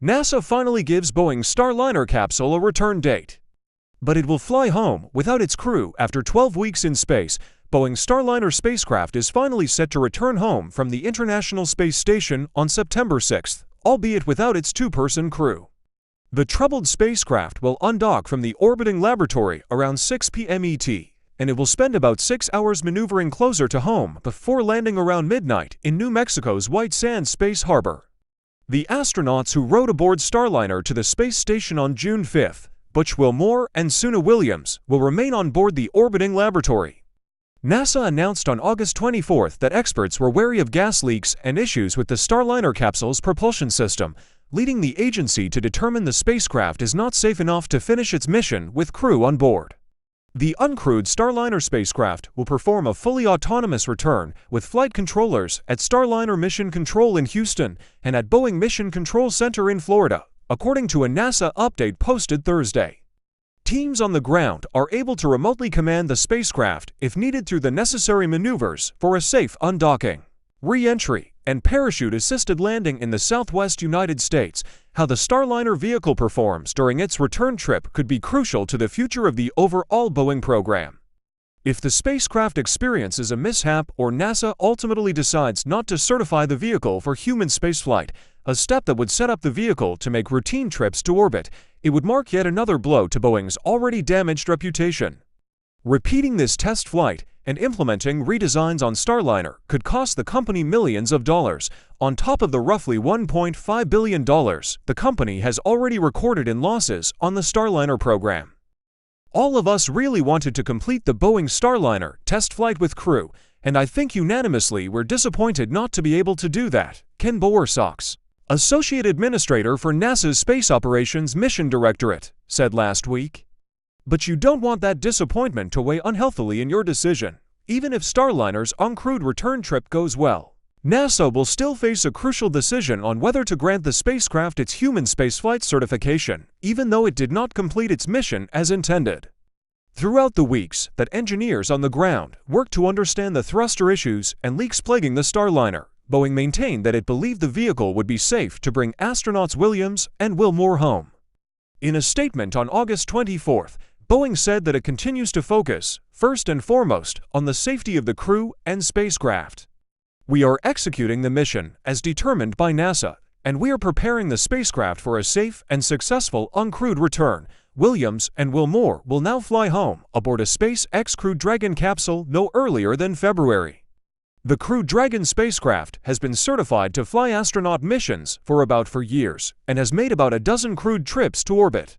NASA finally gives Boeing Starliner capsule a return date. But it will fly home without its crew after 12 weeks in space. Boeing Starliner spacecraft is finally set to return home from the International Space Station on September 6th, albeit without its two-person crew. The troubled spacecraft will undock from the orbiting laboratory around 6 p.m. ET, and it will spend about 6 hours maneuvering closer to home before landing around midnight in New Mexico's White Sands Space Harbor. The astronauts who rode aboard Starliner to the space station on June 5th, Butch, Wilmore, and Suni Williams, will remain on board the orbiting laboratory. NASA announced on August 24th that experts were wary of gas leaks and issues with the Starliner capsule's propulsion system, leading the agency to determine the spacecraft is not safe enough to finish its mission with crew on board. The uncrewed Starliner spacecraft will perform a fully autonomous return with flight controllers at Starliner Mission Control in Houston and at Boeing Mission Control Center in Florida, according to a NASA update posted Thursday. Teams on the ground are able to remotely command the spacecraft if needed through the necessary maneuvers for a safe undocking, re-entry, and parachute-assisted landing in the southwest United States. How the Starliner vehicle performs during its return trip could be crucial to the future of the overall Boeing program. If the spacecraft experiences a mishap or NASA ultimately decides not to certify the vehicle for human spaceflight, a step that would set up the vehicle to make routine trips to orbit, it would mark yet another blow to Boeing's already damaged reputation. Repeating this test flight and implementing redesigns on Starliner could cost the company millions of dollars, on top of the roughly $1.5 billion the company has already recorded in losses on the Starliner program. All of us really wanted to complete the Boeing Starliner test flight with crew, and I think unanimously we're disappointed not to be able to do that, Ken Bowersox, Associate Administrator for NASA's Space Operations Mission Directorate, said last week. But you don't want that disappointment to weigh unhealthily in your decision. Even if Starliner's uncrewed return trip goes well, NASA will still face a crucial decision on whether to grant the spacecraft its human spaceflight certification, even though it did not complete its mission as intended. Throughout the weeks that engineers on the ground worked to understand the thruster issues and leaks plaguing the Starliner, Boeing maintained that it believed the vehicle would be safe to bring astronauts Williams and Wilmore home. In a statement on August 24th, Boeing said that it continues to focus, first and foremost, on the safety of the crew and spacecraft. We are executing the mission as determined by NASA, and we are preparing the spacecraft for a safe and successful uncrewed return. Williams and Wilmore will now fly home aboard a SpaceX Crew Dragon capsule no earlier than February. The Crew Dragon spacecraft has been certified to fly astronaut missions for years and has made about a dozen crewed trips to orbit.